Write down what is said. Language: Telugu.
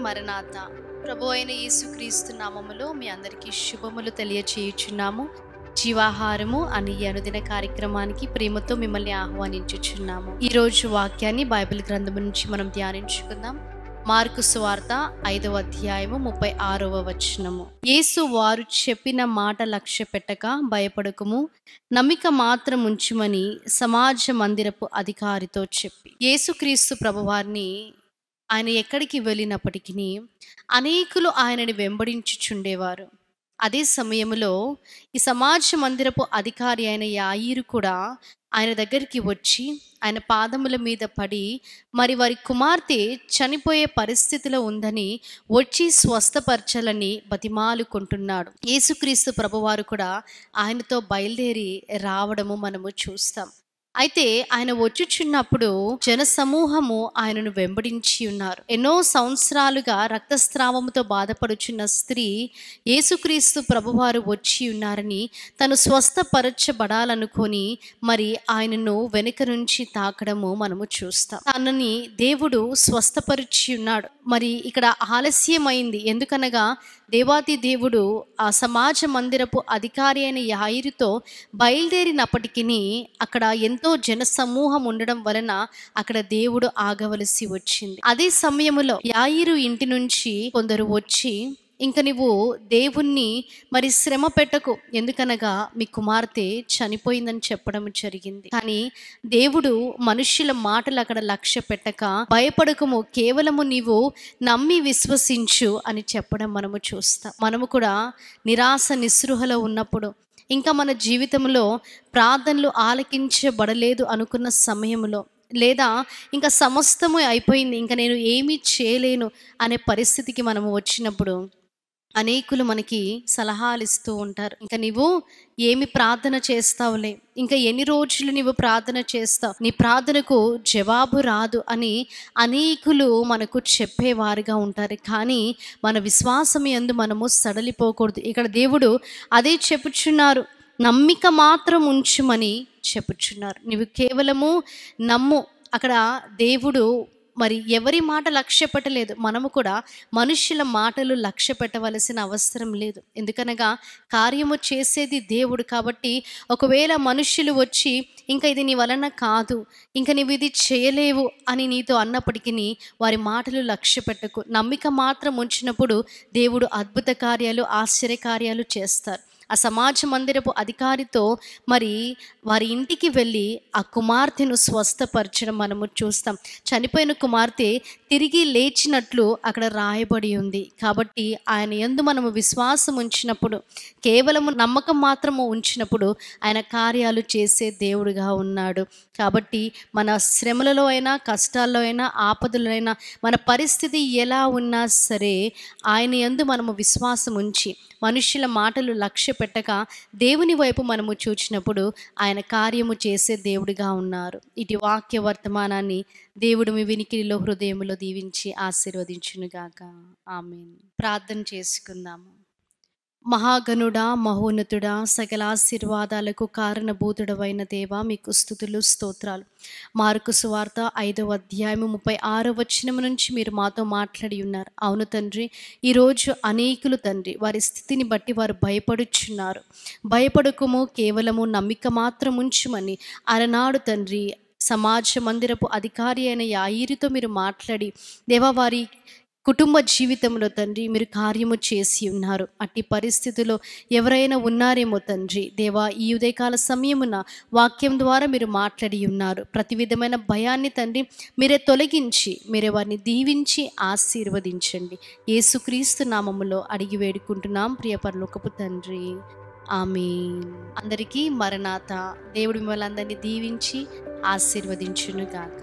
మరణాత. ప్రభు అయిన యేసుక్రీస్తు నామములో మీ అందరికీ శుభములు తెలియచేయుచున్నాము. జీవాహారము అనే ఈ అనుదిన కార్యక్రమానికి ప్రేమతో మిమ్మల్ని ఆహ్వానించుచున్నాము. ఈరోజు వాక్యాన్ని బైబిల్ గ్రంథం నుంచి మనం ధ్యానించుకుందాం. మార్కు సువార్త 5వ అధ్యాయము 36వ వచనము. యేసు వారు చెప్పిన మాట లక్ష్య పెట్టక భయపడకుము, నమ్మిక మాత్రం ఉంచుమని సమాజ మందిరపు అధికారితో చెప్పి. యేసుక్రీస్తు ప్రభువారిని ఆయన ఎక్కడికి వెళ్ళినప్పటికీ అనేకులు ఆయనని వెంబడించుచుండేవారు. అదే సమయంలో ఈ సమాజ మందిరపు అధికారి అయిన యాయిరు కూడా ఆయన దగ్గరికి వచ్చి ఆయన పాదముల మీద పడి మరి వారి కుమార్తె చనిపోయే పరిస్థితిలో ఉందని వచ్చి స్వస్థపరచాలని బతిమాలుకుంటున్నాడు. యేసుక్రీస్తు ప్రభువారు కూడా ఆయనతో బయలుదేరి రావడము మనము చూస్తాం. అయితే ఆయన వచ్చుచున్నప్పుడు జన సమూహము ఆయనను వెంబడించి ఉన్నారు. ఎన్నో సంవత్సరాలుగా రక్తస్రావముతో బాధపడుచున్న స్త్రీ యేసుక్రీస్తు ప్రభువారు వచ్చి ఉన్నారని తను స్వస్థపరచబడాలనుకొని మరి ఆయనను వెనుక నుంచి తాకడము మనము చూస్తాం. తనని దేవుడు స్వస్థపరిచి ఉన్నాడు. మరి ఇక్కడ ఆలస్యమైంది. ఎందుకనగా దేవాది దేవుడు ఆ సమాజ మందిరపు అధికారి అయిన యాయిరుతో బయలుదేరినప్పటికీ అక్కడ ఎంతో జన సమూహం ఉండడం వలన అక్కడ దేవుడు ఆగవలసి వచ్చింది. అదే సమయంలో యాయిరు ఇంటి నుంచి కొందరు వచ్చి, ఇంక నువ్వు దేవుణ్ణి మరి శ్రమ పెట్టకు, ఎందుకనగా మీ కుమార్తె చనిపోయిందని చెప్పడం జరిగింది. కానీ దేవుడు మనుష్యుల మాటలు అక్కడ లక్ష్య పెట్టక భయపడకము, కేవలము నీవు నమ్మి విశ్వసించు అని చెప్పడం మనము చూస్తాం. మనము కూడా నిరాశ నిస్పృహలో ఉన్నప్పుడు, ఇంకా మన జీవితంలో ప్రార్థనలు ఆలకించబడలేదు అనుకున్న సమయంలో, లేదా ఇంకా సమస్తము అయిపోయింది, ఇంకా నేను ఏమీ చేయలేను అనే పరిస్థితికి మనము వచ్చినప్పుడు అనేకులు మనకి సలహాలు ఇస్తూ ఉంటారు. ఇంకా నీవు ఏమి ప్రార్థన చేస్తావులే, ఇంకా ఎన్ని రోజులు నీవు ప్రార్థన చేస్తావు, నీ ప్రార్థనకు జవాబు రాదు అని అనేకులు మనకు చెప్పేవారుగా ఉంటారు. కానీ మన విశ్వాసం యందు మనము సడలిపోకూడదు. ఇక్కడ దేవుడు అదే చెప్పుచున్నారు, నమ్మిక మాత్రం ఉంచుమని చెప్పుచున్నారు. నీవు కేవలము నమ్ము. అక్కడ దేవుడు మరి ఎవరి మాట లక్ష్య పెట్టలేదు. మనము కూడా మనుష్యుల మాటలు లక్ష్య పెట్టవలసిన అవసరం లేదు. ఎందుకనగా కార్యము చేసేది దేవుడు. కాబట్టి ఒకవేళ మనుష్యులు వచ్చి ఇంకా ఇది నీ వలన కాదు, ఇంకా నీవు ఇది చేయలేవు అని నీతో అన్నప్పటికీ వారి మాటలు లక్ష్య పెట్టకు. నమ్మిక మాత్రం ఉంచినప్పుడు దేవుడు అద్భుత కార్యాలు, ఆశ్చర్య కార్యాలు చేస్తారు. ఆ సమాజ మందిరపు అధికారితో మరి వారి ఇంటికి వెళ్ళి ఆ కుమార్తెను స్వస్థపరచడం మనము చూస్తాం. చనిపోయిన కుమార్తె తిరిగి లేచినట్లు అక్కడ రాయబడి ఉంది. కాబట్టి ఆయన యందు మనము విశ్వాసం ఉంచినప్పుడు, కేవలము నమ్మకం మాత్రము ఉంచినప్పుడు ఆయన కార్యాలు చేసే దేవుడుగా ఉన్నాడు. కాబట్టి మన శ్రమలలో అయినా, కష్టాల్లో అయినా, ఆపదలో అయినా, మన పరిస్థితి ఎలా ఉన్నా సరే ఆయన యందు మనము విశ్వాసం ఉంచి మనుష్యుల మాటలు లక్ష్య పెట్టక దేవుని వైపు మనము చూచినప్పుడు ఆయన కార్యము చేసే దేవుడిగా ఉన్నారు. ఇటు వాక్య వర్తమానాన్ని దేవుడు మీ వినికిడిలో, హృదయములో దీవించి ఆశీర్వదించునుగాక. ఆమేన్. ప్రార్థన చేసుకుందాము. మహాగణుడా, మహోన్నతుడా, సకల ఆశీర్వాదాలకు కారణభూతుడవైన దేవా, మీకు స్తుతులు, స్తోత్రాలు. మార్కు సువార్త 5వ అధ్యాయము 36వ వచనం నుంచి మీరు మాతో మాట్లాడి ఉన్నారు. అవును తండ్రి, ఈరోజు అనేకులు తండ్రి వారి స్థితిని బట్టి వారు భయపడుచున్నారు. భయపడకము, కేవలము నమ్మిక మాత్రం ఉంచుమని అలనాడు తండ్రి సమాజ మందిరపు అధికారి అయిన యాయిరుతో మీరు మాట్లాడి దేవా వారి కుటుంబ జీవితంలో తండ్రి మీరు కార్యము చేసి ఉన్నారు. అట్టి పరిస్థితుల్లో ఎవరైనా ఉన్నారేమో తండ్రి దేవా, ఈ ఉదయకాల సమయమున వాక్యం ద్వారా మీరు మాట్లాడి ఉన్నారు. ప్రతి విధమైన భయాన్ని తండ్రి మీరే తొలగించి మీరే వారిని దీవించి ఆశీర్వదించండి. యేసుక్రీస్తు నామములో అడిగి వేడుకుంటున్నాం ప్రియ పరలోకపు తండ్రి. ఆమేన్. అందరికీ మరణాత. దేవుడు మిమ్మల్ని అందరినీ దీవించి ఆశీర్వదించునుగాక.